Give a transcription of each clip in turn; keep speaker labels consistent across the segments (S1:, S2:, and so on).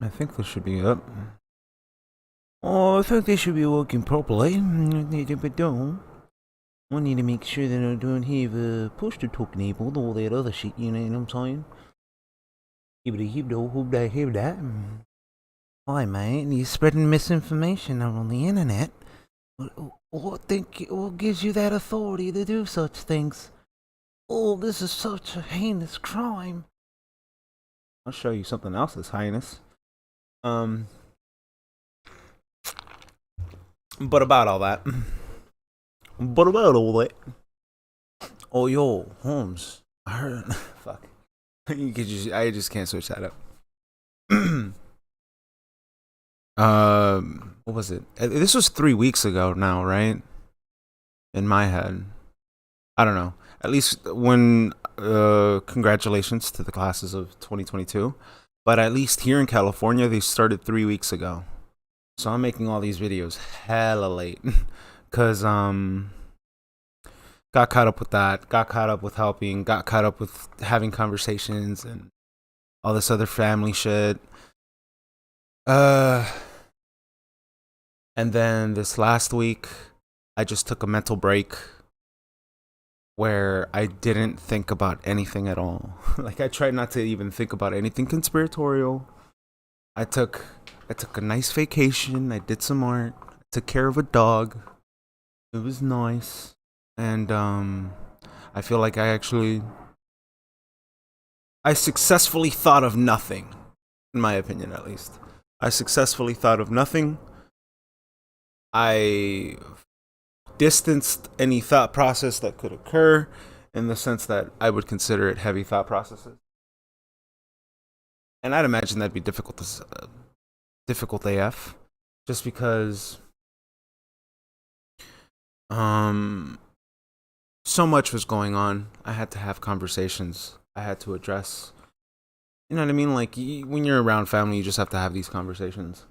S1: I think this should be up. Oh, I think they should be working properly. But don't. I need to make sure that I don't have push to talk enabled, all that other shit, you know what I'm saying? Hope they have that. Hi, mate. You're spreading misinformation on the internet. What gives you that authority to do such things? Oh, this is such a heinous crime. I'll show you something else that's heinous. But about all that. Oh, yo, Holmes. I heard. Fuck. I just can't switch that up. What was it? This was 3 weeks ago now, right? In my head. I don't know. At least when, congratulations to the classes of 2022. But at least here in California, they started 3 weeks ago. So I'm making all these videos hella late. Cause, got caught up with that, got caught up with helping, got caught up with having conversations and all this other family shit. And then this last week, I just took a mental break where I didn't think about anything at all. Like I tried not to even think about anything conspiratorial. I took a nice vacation. I did some art. I took care of a dog. It was nice. And I feel like I successfully thought of nothing, in my opinion at least. I successfully thought of nothing. I distanced any thought process that could occur in the sense that I would consider it heavy thought processes. And I'd imagine that'd be difficult AF, just because so much was going on. I had to have conversations. I had to address. You know what I mean? Like when you're around family, you just have to have these conversations.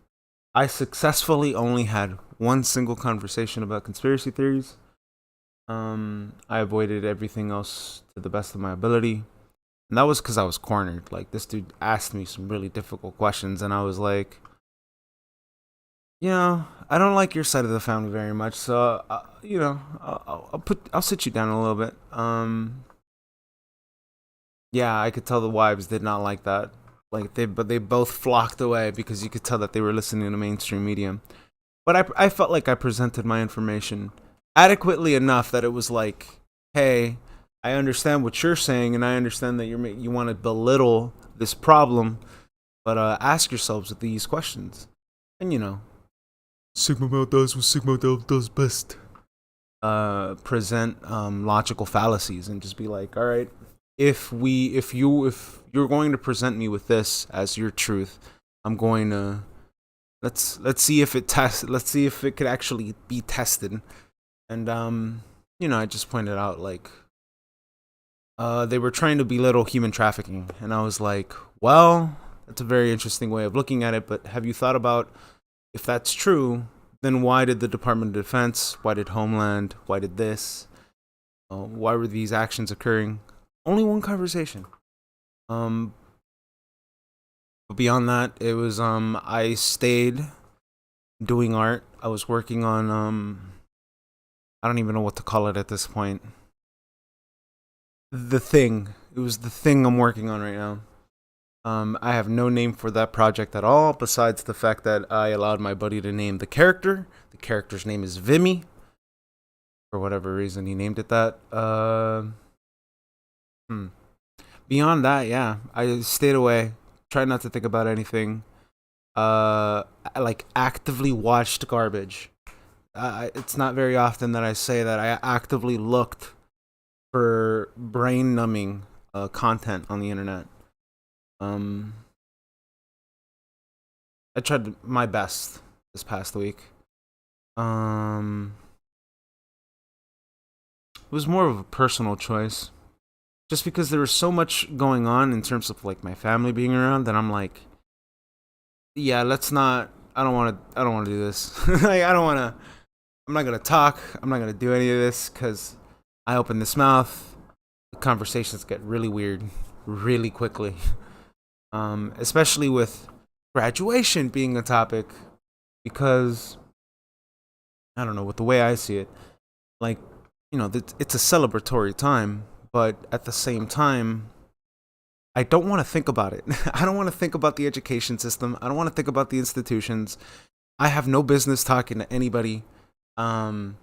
S1: I successfully only had one single conversation about conspiracy theories. I avoided everything else to the best of my ability. And that was because I was cornered. Like this dude asked me some really difficult questions, and I was like, I don't like your side of the family very much, so I'll sit you down a little bit. Yeah, I could tell the wives did not like that. But they both flocked away because you could tell that they were listening to mainstream media. But I felt like I presented my information adequately enough that it was like, hey, I understand what you're saying, and I understand that you want to belittle this problem, but ask yourselves these questions, and Sigma Male does what Sigma Male does best. Present logical fallacies and just be like, all right, if you're going to present me with this as your truth, I'm going to let's see if it could actually be tested. And I just pointed out like they were trying to belittle human trafficking, and I was like, well, that's a very interesting way of looking at it, but have you thought about if that's true, then why did the Department of Defense, why did Homeland, why did this, why were these actions occurring? Only one conversation. But beyond that, it was I stayed doing art. I was working on I don't even know what to call it at this point. The Thing. It was The Thing I'm working on right now. I have no name for that project at all, besides the fact that I allowed my buddy to name the character. The character's name is Vimy. For whatever reason, he named it that. Beyond that, yeah, I stayed away. Tried not to think about anything. I actively watched garbage. It's not very often that I say that I actively looked for brain-numbing content on the internet. I tried my best this past week. It was more of a personal choice, just because there was so much going on in terms of like my family being around that I'm like, yeah, let's not. I don't want to do this. Like, I don't want to. I'm not gonna talk. I'm not gonna do any of this because I open this mouth. The conversations get really weird, really quickly. Especially with graduation being a topic because I don't know, with the way I see it, like, it's a celebratory time, but at the same time, I don't want to think about it. I don't want to think about the education system. I don't want to think about the institutions. I have no business talking to anybody. Um,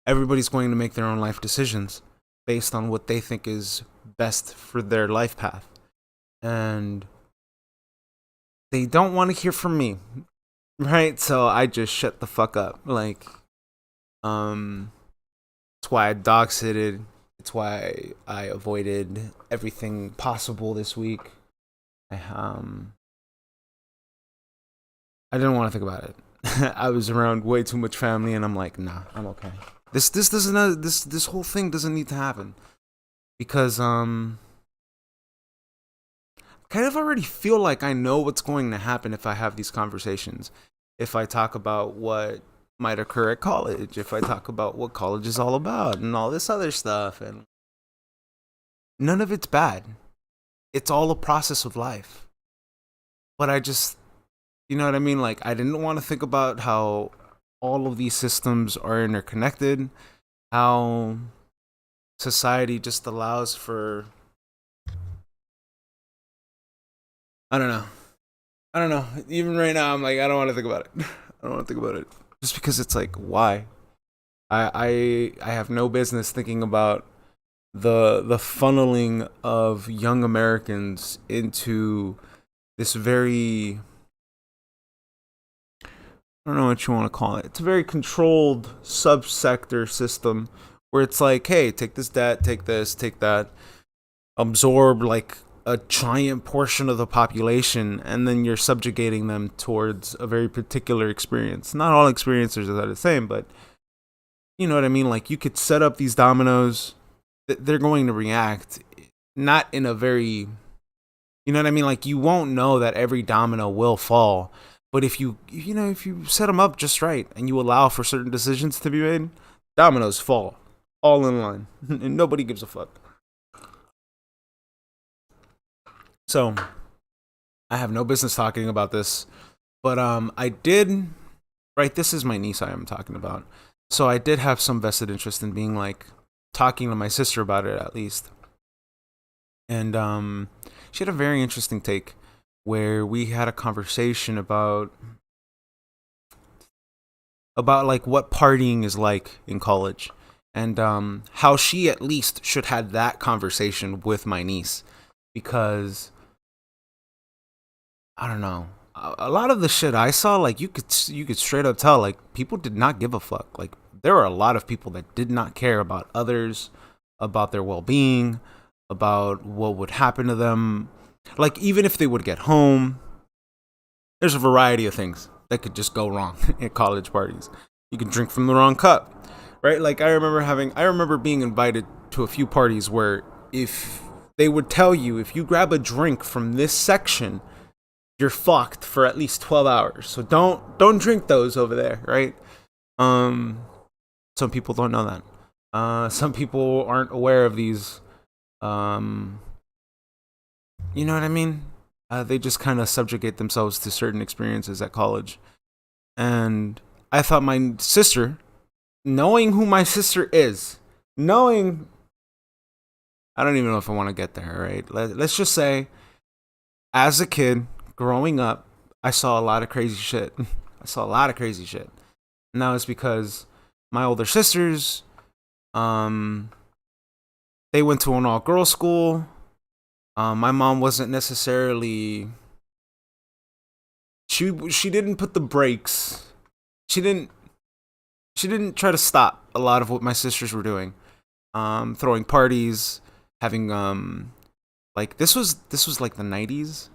S1: Everybody's going to make their own life decisions based on what they think is best for their life path. And they don't want to hear from me. Right? So I just shut the fuck up. Like, um, it's why I dog sitted. It's why I avoided everything possible this week. I, um, I didn't want to think about it. I was around way too much family, and I'm like, nah, I'm okay. This doesn't this whole thing doesn't need to happen because kind of already feel like I know what's going to happen if I have these conversations. If I talk about what might occur at college, if I talk about what college is all about and all this other stuff, and none of it's bad. It's all a process of life. But I just, you know what I mean? Like, I didn't want to think about how all of these systems are interconnected, how society just allows for, I don't know. I don't know. Even right now, I'm like, I don't want to think about it. I don't want to think about it. Just because it's like, why? I have no business thinking about the funneling of young Americans into this very, I don't know what you want to call it. It's a very controlled subsector system where it's like, hey, take this debt, take this, take that, absorb like a giant portion of the population, and then you're subjugating them towards a very particular experience. Not all experiences are the same, but you know what I mean? Like, you could set up these dominoes, they're going to react, not in a very, you know what I mean? Like, you won't know that every domino will fall, but if if you set them up just right and you allow for certain decisions to be made, dominoes fall all in line, and nobody gives a fuck. So, I have no business talking about this, but I did. Right, this is my niece I am talking about. So I did have some vested interest in being like talking to my sister about it at least, and she had a very interesting take where we had a conversation about like what partying is like in college, and how she at least should have that conversation with my niece because I don't know. A lot of the shit I saw, like you could straight up tell, like people did not give a fuck. Like there were a lot of people that did not care about others, about their well being, about what would happen to them. Like even if they would get home, there's a variety of things that could just go wrong at college parties. You can drink from the wrong cup, right? Like I remember being invited to a few parties where if they would tell you if you grab a drink from this section you're fucked for at least 12 hours. So don't drink those over there, right? Um some people don't know that. Some people aren't aware of these um you know what I mean? They just kind of subjugate themselves to certain experiences at college. And I thought my sister, knowing who my sister is, knowing I don't even know if I want to get there, right? Let's just say as a kid growing up, I saw a lot of crazy shit. I saw a lot of crazy shit. And that was because my older sisters, they went to an all girls school. My mom wasn't necessarily she didn't put the brakes. She didn't try to stop a lot of what my sisters were doing. Throwing parties, having like this was like the 90s,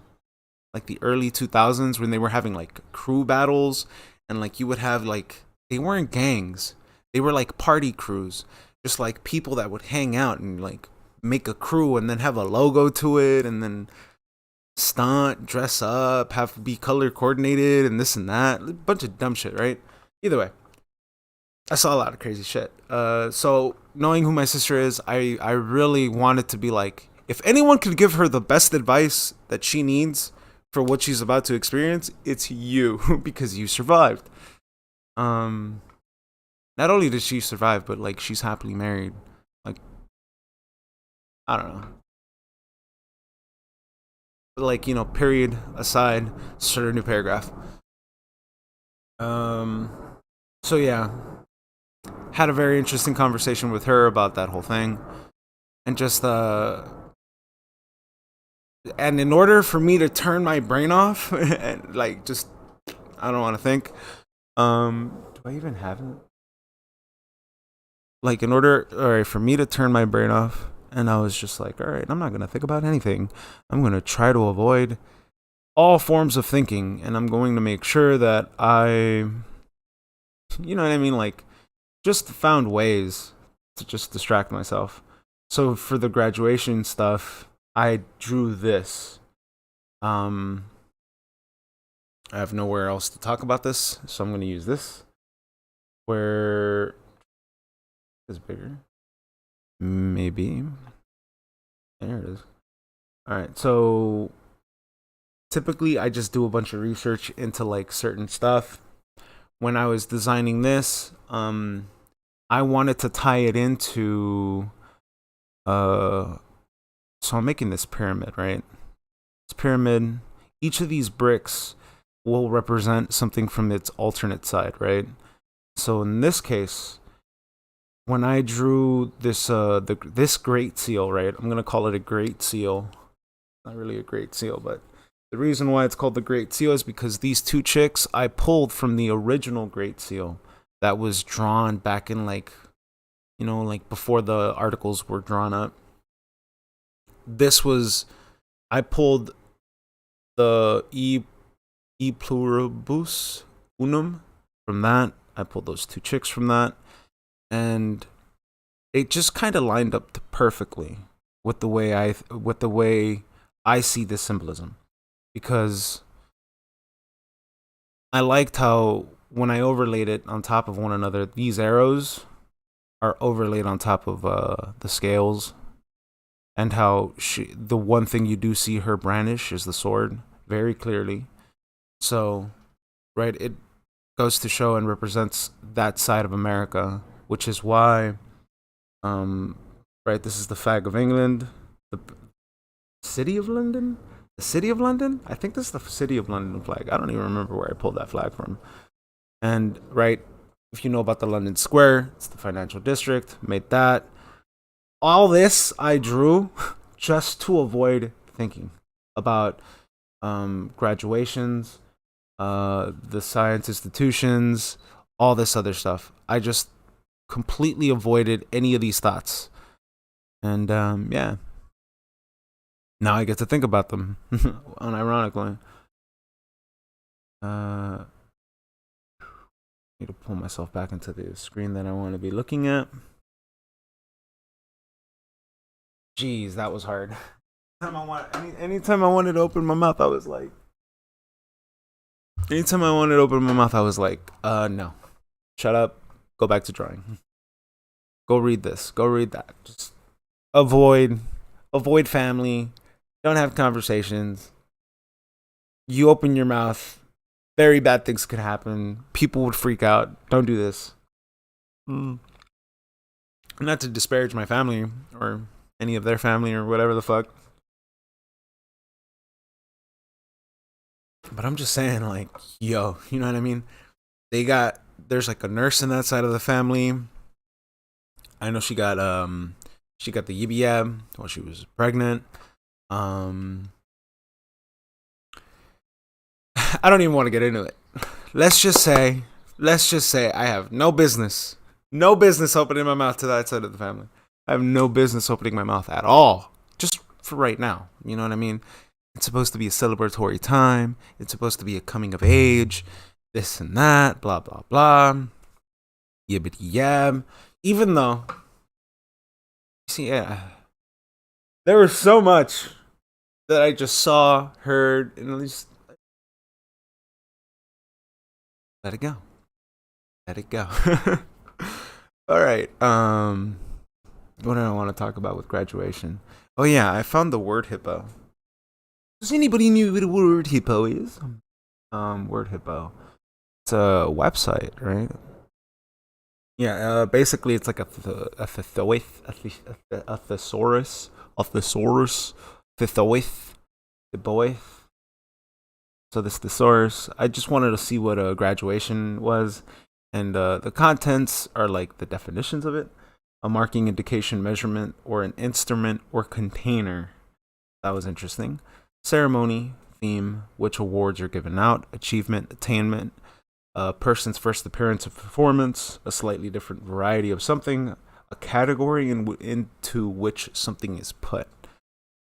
S1: like the early 2000s when they were having like crew battles and like you would have like they weren't gangs. They were like party crews. Just like people that would hang out and like make a crew and then have a logo to it and then stunt, dress up, have to be color coordinated and this and that. A bunch of dumb shit, right? Either way, I saw a lot of crazy shit. So knowing who my sister is, I really wanted to be like, if anyone could give her the best advice that she needs for what she's about to experience, it's you because you survived. Um, Not only did she survive, but like she's happily married. Like I don't know. Like period aside, start a new paragraph. Um, so yeah, had a very interesting conversation with her about that whole thing, and just and in order for me to turn my brain off and like just I don't want to think. Do I even have it? Like in order, all right, for me to turn my brain off, and I was just like, all right, I'm not gonna think about anything. I'm gonna try to avoid all forms of thinking, and I'm going to make sure that you know what I mean, like just found ways to just distract myself. So for the graduation stuff, I drew this. Um, I have nowhere else to talk about this, so I'm going to use this. Where is bigger? Maybe. There it is. All right. So typically, I just do a bunch of research into like certain stuff. When I was designing this, I wanted to tie it into. So I'm making this pyramid, right? This pyramid. Each of these bricks will represent something from its alternate side, right? So in this case, when I drew this this great seal, right? I'm gonna call it a great seal. Not really a great seal, but the reason why it's called the Great Seal is because these two chicks I pulled from the original Great Seal that was drawn back in like like before the articles were drawn up. This was I pulled the E pluribus unum from that. I pulled those two chicks from that, and it just kind of lined up perfectly with the way I see this symbolism, because I liked how when I overlaid it on top of one another, these arrows are overlaid on top of the scales, and how the one thing you do see her brandish is the sword very clearly. So, right, it goes to show and represents that side of America, which is why, right, this is the flag of England, the city of London, the city of London. I think this is the city of London flag. I don't even remember where I pulled that flag from. And right, if you know about the London Square, it's the financial district. Made that. All this I drew just to avoid thinking about graduations, the science institutions, all this other stuff. I just completely avoided any of these thoughts. And yeah, now I get to think about them, unironically. Need to pull myself back into the screen that I want to be looking at. Jeez, that was hard. Anytime I wanted to open my mouth, I was like, no, shut up, go back to drawing, go read this, go read that. Just avoid family. Don't have conversations. You open your mouth, very bad things could happen. People would freak out. Don't do this. Not to disparage my family or any of their family or whatever the fuck. But I'm just saying, like, yo, you know what I mean? There's like a nurse in that side of the family. I know she got the yib while she was pregnant. I don't even want to get into it. Let's just say I have no business opening my mouth to that side of the family. I have no business opening my mouth at all. Just for right now. You know what I mean? It's supposed to be a celebratory time. It's supposed to be a coming of age. This and that. Blah, blah, blah. Yibbity yab. Even though, see, yeah, there was so much that I just saw, heard, and at least let it go. Let it go. All right. What do I want to talk about with graduation? Oh yeah, I found the word hippo. Does anybody know what a word hippo is? Word hippo. It's a website, right? Yeah, basically it's like a thesaurus, thesaurus, thesaurus. So this thesaurus, I just wanted to see what a graduation was, and the contents are like the definitions of it: a marking, indication, measurement, or an instrument or container. That was interesting. Ceremony, theme, which awards are given out, achievement, attainment, a person's first appearance of performance, a slightly different variety of something, a category into which something is put.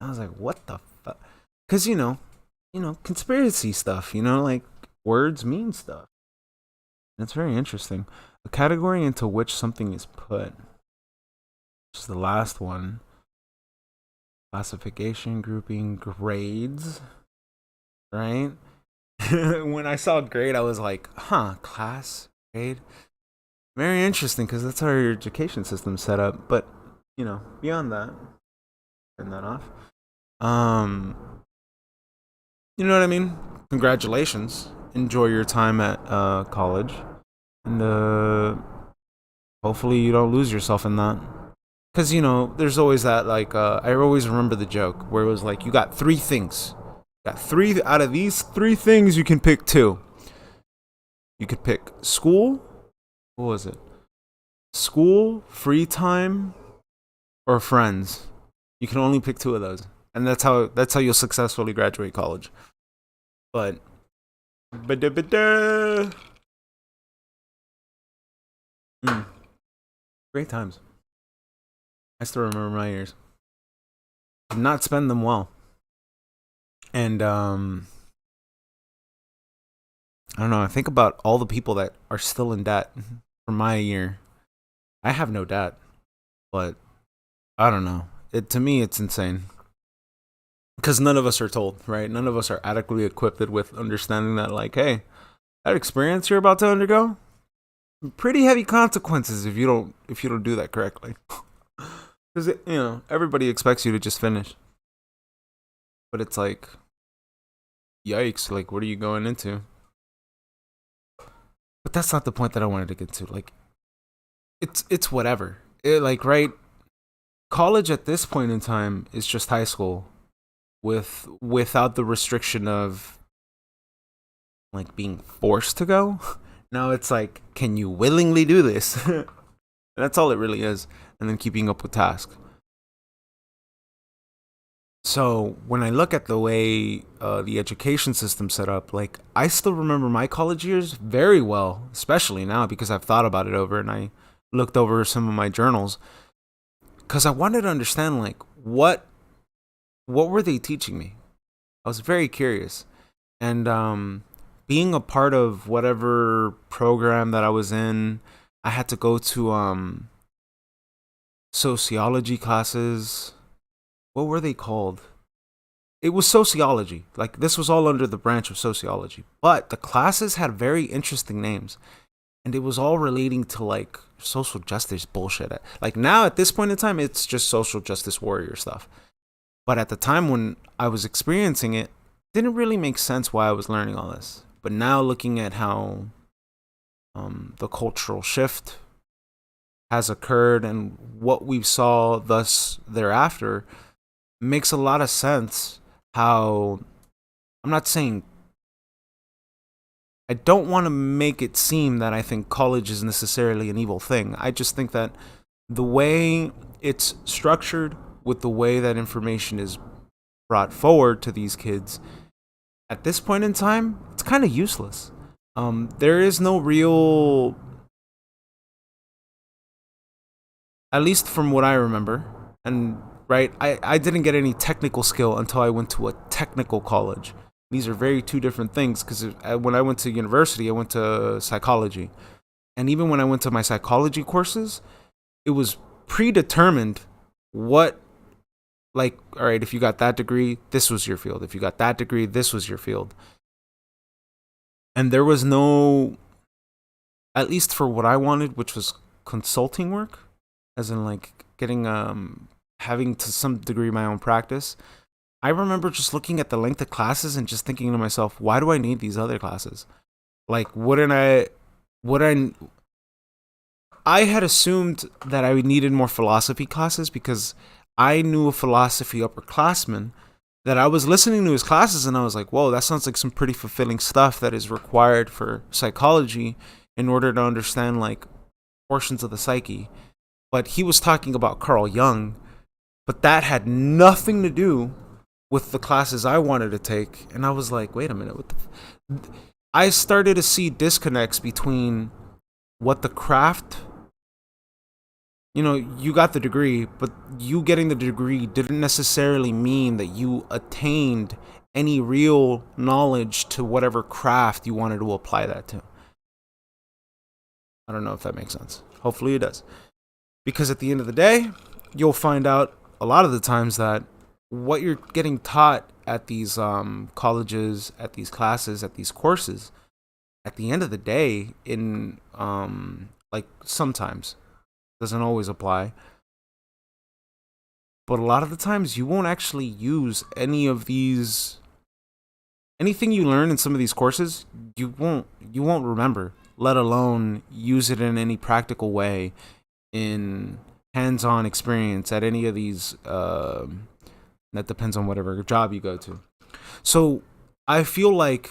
S1: I was like, what the fuck? Because, conspiracy stuff, like words mean stuff. It's very interesting. A category into which something is put. Which is the last one. Classification, grouping, grades. Right? When I saw grade, I was like, class, grade. Very interesting, because that's how your education system's set up. But, beyond that, turn that off. You know what I mean? Congratulations. Enjoy your time at college. And hopefully you don't lose yourself in that. Because, there's always that, like, I always remember the joke where it was like, you got three things. Got three out of these three things, you can pick two. You could pick school. What was it? School, free time, or friends. You can only pick two of those, and that's how you'll successfully graduate college. But, great times. I still remember my years. Did not spend them well. And I don't know. I think about all the people that are still in debt from my year. I have no debt, but I don't know. To me, it's insane because none of us are told, right? None of us are adequately equipped with understanding that, like, hey, that experience you're about to undergo, pretty heavy consequences if you don't do that correctly. Because everybody expects you to just finish, but it's like, yikes! Like, what are you going into? But that's not the point that I wanted to get to. Like, it's whatever. Right? College at this point in time is just high school, without the restriction of like being forced to go. Now it's like, can you willingly do this? That's all it really is. And then keeping up with tasks. So when I look at the way the education system set up, like, I still remember my college years very well, especially now because I've thought about it over and I looked over some of my journals because I wanted to understand, like, what were they teaching me? I was very curious. And being a part of whatever program that I was in, I had to go to sociology classes. What were they called? It was sociology. Like, this was all under the branch of sociology. But the classes had very interesting names. And it was all relating to, like, social justice bullshit. Like, now at this point in time, it's just social justice warrior stuff. But at the time when I was experiencing it, didn't really make sense why I was learning all this. But now looking at how the cultural shift has occurred and what we saw thus thereafter, makes a lot of sense. How, I'm not saying, I don't want to make it seem that I think college is necessarily an evil thing. I just think that the way it's structured, with the way that information is brought forward to these kids at this point in time, it's kind of useless. There is no real, at least from what I remember, and right, I didn't get any technical skill until I went to a technical college. These are very two different things, because when I went to university, I went to psychology. And even when I went to my psychology courses, it was predetermined what, like, all right, if you got that degree, this was your field. If you got that degree, this was your field. And there was no, at least for what I wanted, which was consulting work, as in like getting having to some degree my own practice. I remember just looking at the length of classes and just thinking to myself, why do I need these other classes? Like, wouldn't I? Would I had assumed that I needed more philosophy classes because I knew a philosophy upperclassman that I was listening to his classes and I was like, whoa, that sounds like some pretty fulfilling stuff that is required for psychology in order to understand like portions of the psyche. But he was talking about Carl Jung, but that had nothing to do with the classes I wanted to take. And I was like, wait a minute, what the I started to see disconnects between what the craft, you got the degree, but you getting the degree didn't necessarily mean that you attained any real knowledge to whatever craft you wanted to apply that to. I don't know if that makes sense. Hopefully it does. Because at the end of the day, you'll find out a lot of the times that what you're getting taught at these colleges, at these classes, at these courses, at the end of the day, in like sometimes doesn't always apply, but a lot of the times you won't actually use any of these. Anything you learn in some of these courses, you won't remember, let alone use it in any practical way in hands-on experience at any of these. That depends on whatever job you go to. So I feel like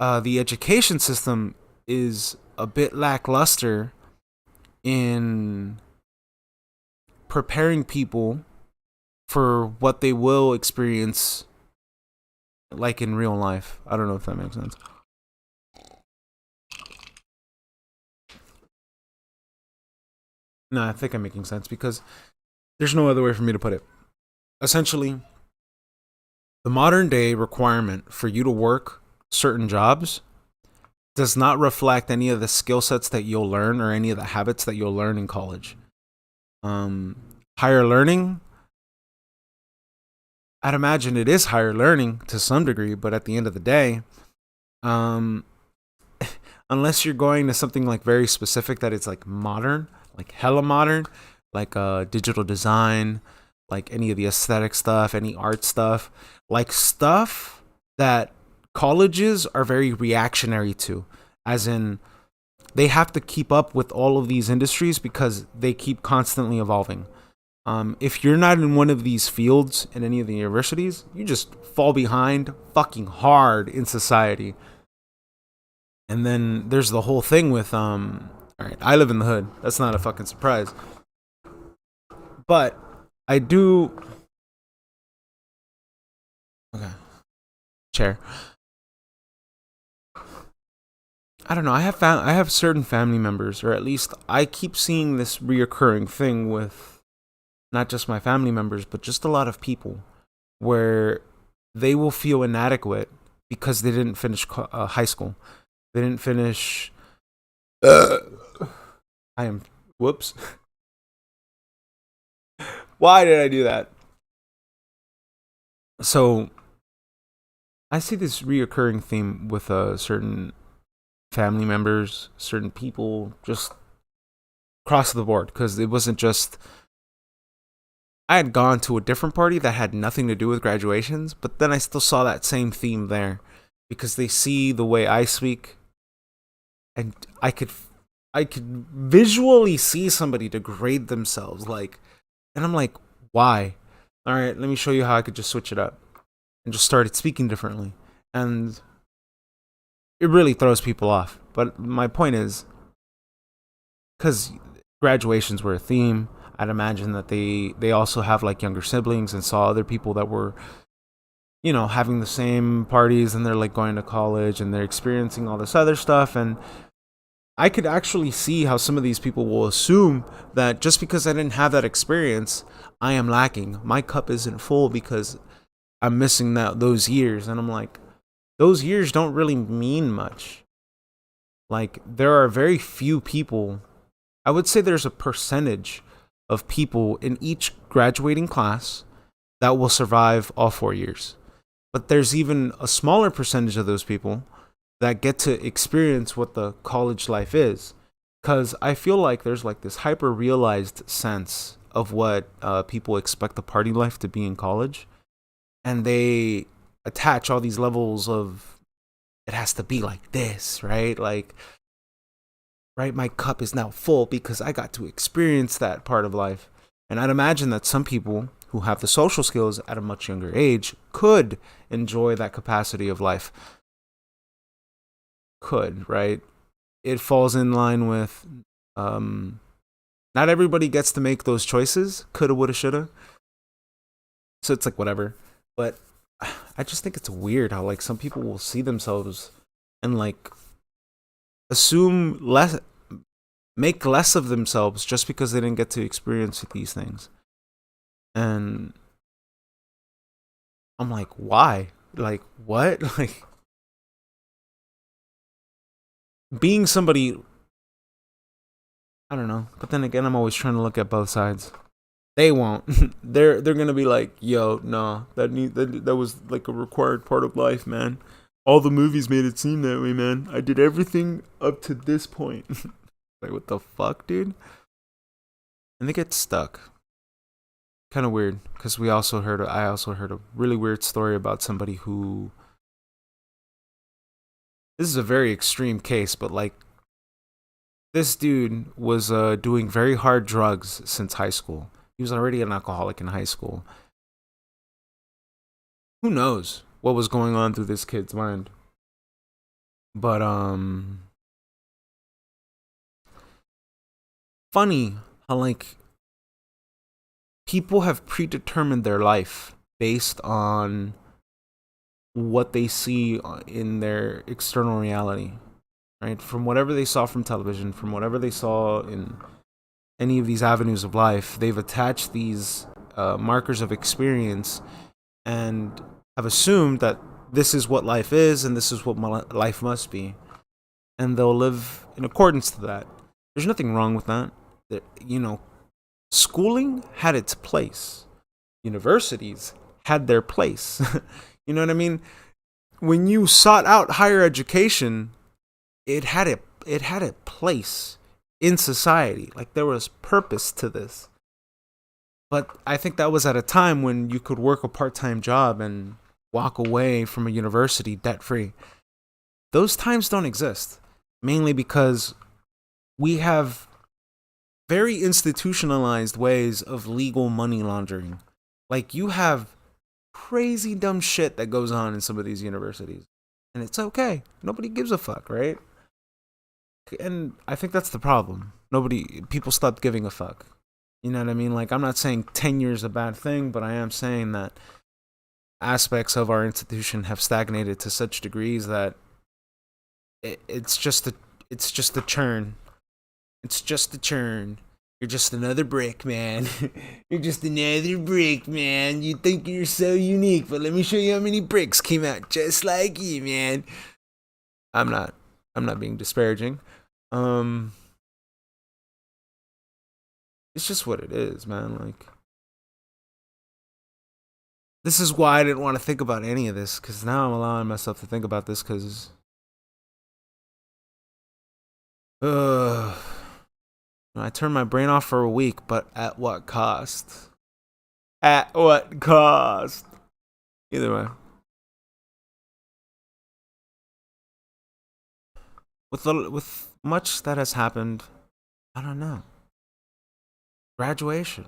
S1: the education system is a bit lackluster in preparing people for what they will experience like in real life. I don't know if that makes sense. No, I think I'm making sense because there's no other way for me to put it. Essentially, the modern day requirement for you to work certain jobs does not reflect any of the skill sets that you'll learn or any of the habits that you'll learn in college. Um, Higher learning, I'd imagine it is higher learning to some degree, but at the end of the day, um, unless you're going to something like very specific that it's like modern, like hella modern, like digital design, like any of the aesthetic stuff, any art stuff, like stuff that colleges are very reactionary to, as in they have to keep up with all of these industries because they keep constantly evolving. If you're not in one of these fields in any of the universities, you just fall behind fucking hard in society. And then there's the whole thing with all right, I live in the hood. That's not a fucking surprise. But I do. Okay, chair. I don't know. I have certain family members, or at least I keep seeing this reoccurring thing with not just my family members, but just a lot of people, where they will feel inadequate because they didn't finish high school. They didn't finish. I am. Whoops. Why did I do that? So I see this reoccurring theme with certain family members, certain people, just across the board. Because it wasn't just I had gone to a different party that had nothing to do with graduations, but then I still saw that same theme there because they see the way I speak, and I could visually see somebody degrade themselves, like, and I'm like, why? All right, let me show you how I could just switch it up and just started speaking differently, and it really throws people off. But my point is, because graduations were a theme, I'd imagine that they also have like younger siblings and saw other people that were, having the same parties, and they're like going to college and they're experiencing all this other stuff. And I could actually see how some of these people will assume that just because I didn't have that experience, I am lacking. My cup isn't full because I'm missing those years. And I'm like, those years don't really mean much. Like, there are very few people. I would say there's a percentage of people in each graduating class that will survive all 4 years. But there's even a smaller percentage of those people that get to experience what the college life is. Because I feel like there's like this hyper realized sense of what people expect the party life to be in college. and they attach all these levels of it has to be like this, right? Like, right, my cup is now full because I got to experience that part of life. And I'd imagine that some people who have the social skills at a much younger age could enjoy that capacity of life. Could, right? It falls in line with not everybody gets to make those choices. Coulda, woulda, shoulda. So it's like whatever. But I just think it's weird how like some people will see themselves and like assume less, make less of themselves just because they didn't get to experience these things. And I'm like, why? Like, what? Like, being somebody, I don't know. But then again, I'm always trying to look at both sides. They won't. They're gonna be like, yo, no, that was like a required part of life, man. All the movies made it seem that way, man. I did everything up to this point. Like, what the fuck, dude? And they get stuck. Kind of weird, because I also heard a really weird story about somebody who. This is a very extreme case, but like, this dude was doing very hard drugs since high school. He was already an alcoholic in high school. Who knows what was going on through this kid's mind? But funny how like people have predetermined their life based on what they see in their external reality, right? From whatever they saw from television, from whatever they saw in any of these avenues of life, they've attached these markers of experience and have assumed that this is what life is and this is what my life must be. And they'll live in accordance to that. There's nothing wrong with that. You know, schooling had its place. Universities had their place. You know what I mean? When you sought out higher education, it had a place in society. Like there was purpose to this. But I think that was at a time when you could work a part-time job and walk away from a university debt-free. Those times don't exist, mainly because we have very institutionalized ways of legal money laundering. Like you have crazy dumb shit that goes on in some of these universities. And it's okay. Nobody gives a fuck, right? And I think that's the problem. People stopped giving a fuck. You know what I mean? Like, I'm not saying tenure is a bad thing, but I am saying that aspects of our institution have stagnated to such degrees that it's just a churn. It's just a churn. You're just another brick, man. You're just another brick, man. You think you're so unique, but let me show you how many bricks came out just like you, man. I'm not. I'm not being disparaging. Um, it's just what it is, man. Like, this is why I didn't want to think about any of this, because now I'm allowing myself to think about this, because I turned my brain off for a week, but at what cost? At what cost? Either way, with much that has happened, I don't know. Graduation,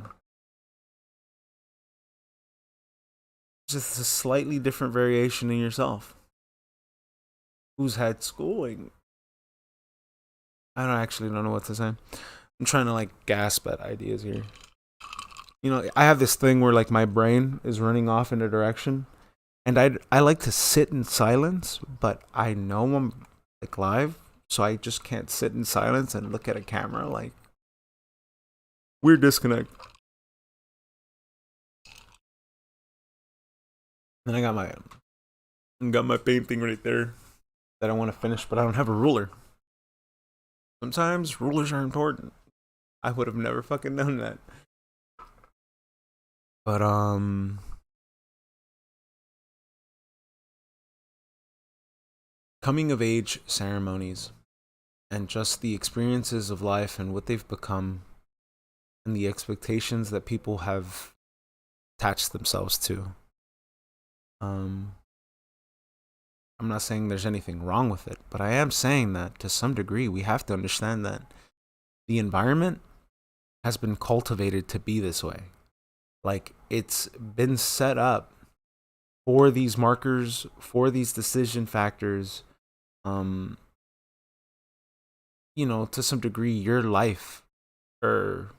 S1: just a slightly different variation in yourself. Who's had schooling? I don't actually don't know what to say. I'm trying to like gasp at ideas here. You know, I have this thing where like my brain is running off in a direction, and I like to sit in silence, but I know I'm like live, so I just can't sit in silence and look at a camera. Like, weird disconnect. Then I got my painting right there that I want to finish, but I don't have a ruler. Sometimes rulers are important. I would have never fucking known that. But coming of age ceremonies and just the experiences of life and what they've become and the expectations that people have attached themselves to. Um, I'm not saying there's anything wrong with it, but I am saying that to some degree we have to understand that the environment has been cultivated to be this way. Like it's been set up for these markers, for these decision factors. Um, to some degree, your life or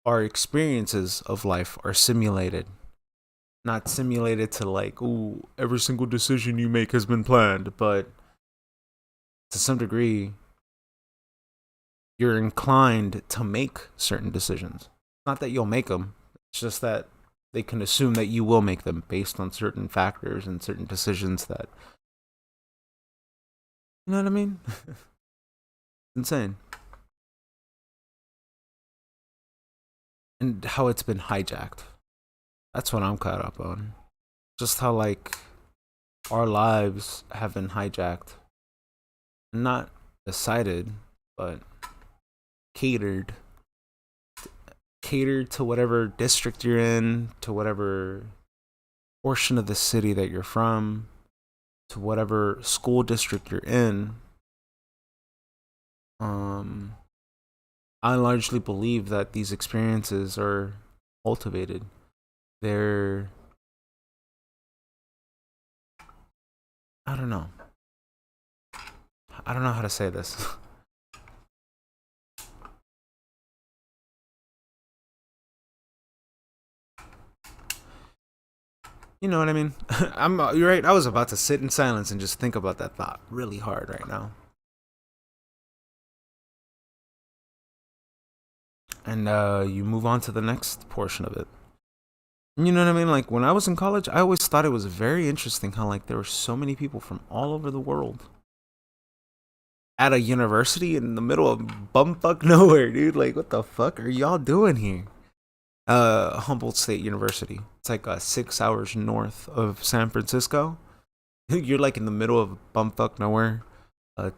S1: our experiences of life are simulated. Not simulated to like, ooh, every single decision you make has been planned, but to some degree, you're inclined to make certain decisions. Not that you'll make them, it's just that they can assume that you will make them based on certain factors and certain decisions that, you know what I mean? Insane. And how it's been hijacked. That's what I'm caught up on. Just how, like, our lives have been hijacked. Not decided, but catered. Catered to whatever district you're in, to whatever portion of the city that you're from, to whatever school district you're in. Um, I largely believe that these experiences are cultivated. They're, I don't know. I don't know how to say this. You know what I mean? You're right. I was about to sit in silence and just think about that thought really hard right now. And you move on to the next portion of it. You know what I mean? Like when I was in college, I always thought it was very interesting how like there were so many people from all over the world at a university in the middle of bumfuck nowhere, dude. Like what the fuck are y'all doing here? Humboldt State University. It's like 6 hours north of San Francisco. You're like in the middle of bumfuck nowhere.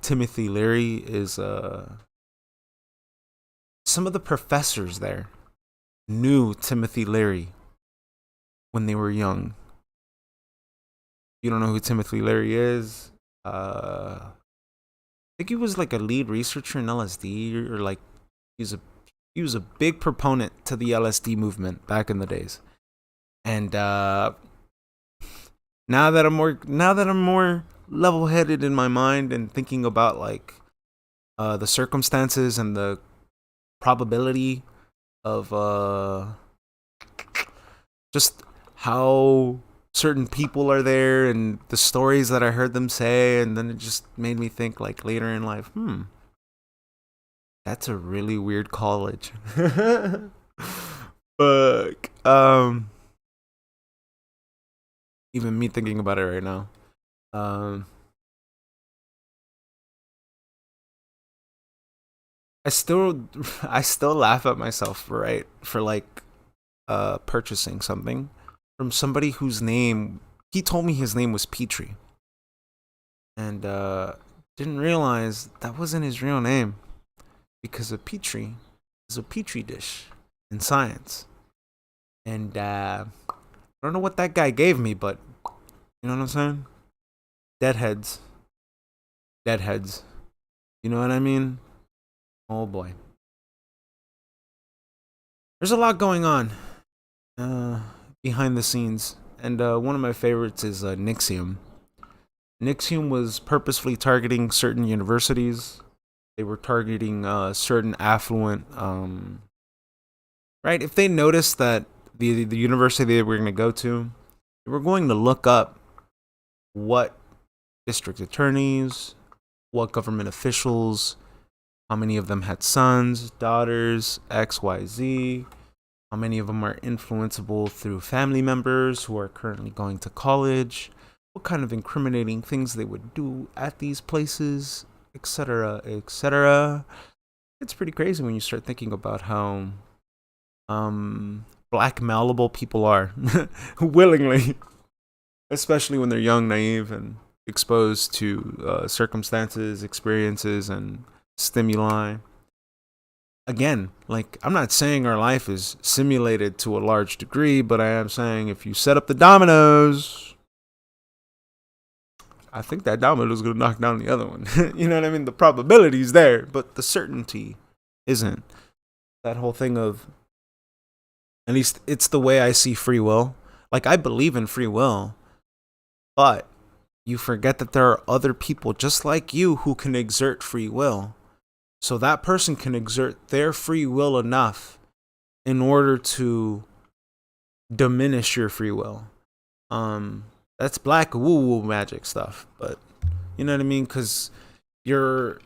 S1: Timothy Leary is some of the professors there knew Timothy Leary when they were young. You don't know who Timothy Leary is? I think he was like a lead researcher in LSD, or like he's a he was a big proponent to the LSD movement back in the days. And now that I'm more level headed in my mind and thinking about like the circumstances and the probability of just how certain people are there and the stories that I heard them say, and then it just made me think like later in life, that's a really weird college. Fuck. Even me thinking about it right now. Um, I still, I still laugh at myself, right, for like, purchasing something from somebody whose name he told me his name was Petrie, and didn't realize that wasn't his real name because a Petrie is a Petri dish in science, and I don't know what that guy gave me, but you know what I'm saying? Deadheads, deadheads. You know what I mean? Oh boy, there's a lot going on uh, behind the scenes, and one of my favorites is Nixium. Nixium was purposefully targeting certain universities. They were targeting certain affluent, right? If they noticed that the university they were going to go to, they were going to look up what district attorneys, what government officials, how many of them had sons, daughters, X, Y, Z, how many of them are influenceable through family members who are currently going to college, what kind of incriminating things they would do at these places, etc., etc. It's pretty crazy when you start thinking about how blackmailable people are willingly, especially when they're young, naive, and exposed to circumstances, experiences, and stimuli. again, like, I'm not saying our life is simulated to a large degree, but I am saying if you set up the dominoes, I think that domino is going to knock down the other one. You know what I mean? The probability is there, but the certainty isn't. That whole thing of, at least it's the way I see free will. Like, I believe in free will, but you forget that there are other people just like you who can exert free will. So that person can exert their free will enough in order to diminish your free will. That's black woo woo magic stuff, but you know what I mean? Because you're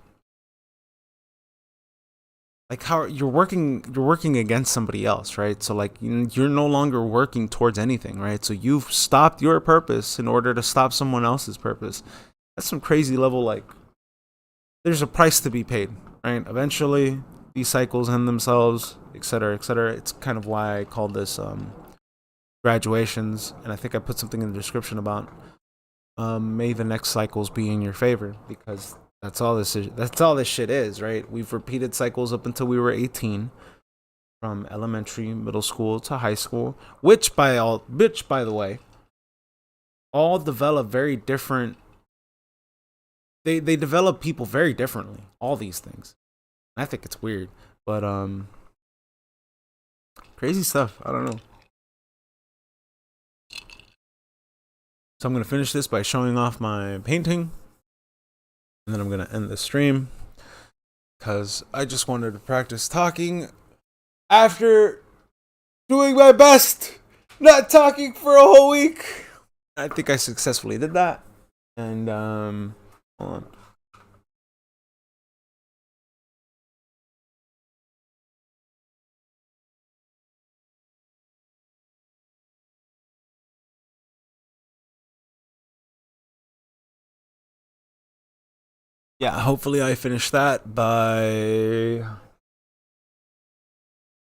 S1: like, how you're working against somebody else, right? So like, you're no longer working towards anything, right? So you've stopped your purpose in order to stop someone else's purpose. That's some crazy level. Like, there's a price to be paid, right? Eventually these cycles end themselves, etc., etc. It's kind of why I called this graduations, and I think I put something in the description about may the next cycles be in your favor, because that's all this shit is, right? We've repeated cycles up until we were 18, from elementary, middle school to high school, which by the way, all develop very different. They develop people very differently, all these things. I think it's weird, but crazy stuff. I don't know. So I'm gonna finish this by showing off my painting, and then I'm gonna end the stream because I just wanted to practice talking after doing my best, not talking for a whole week. I think I successfully did that. And hold on. Yeah, hopefully I finish that by,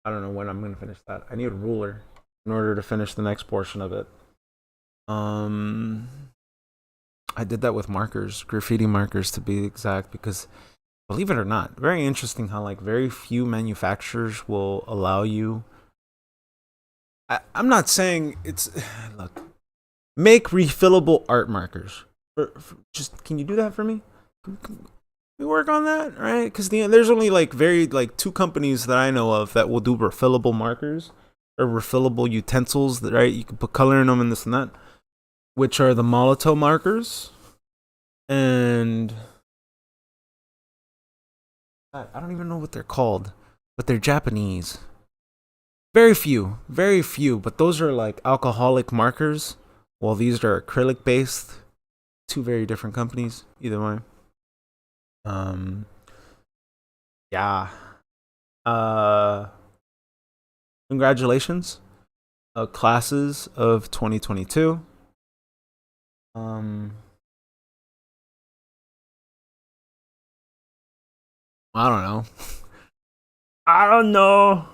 S1: I don't know when I'm gonna finish that. I need a ruler in order to finish the next portion of it. Um, I did that with markers, graffiti markers to be exact, because believe it or not, very interesting how like very few manufacturers will allow you. I'm not saying it's look, make refillable art markers. Just can you do that for me? Can we work on that, right? Because there's only like very like two companies that I know of that will do refillable markers or refillable utensils. That, right, you can put color in them and this and that, which are the Molotov markers, and I don't even know what they're called, but they're Japanese. Very few, but those are like alcoholic markers, while these are acrylic based. Two very different companies, either way. Um, yeah. Uh, Congratulations, classes of 2022. Um, I don't know. I don't know.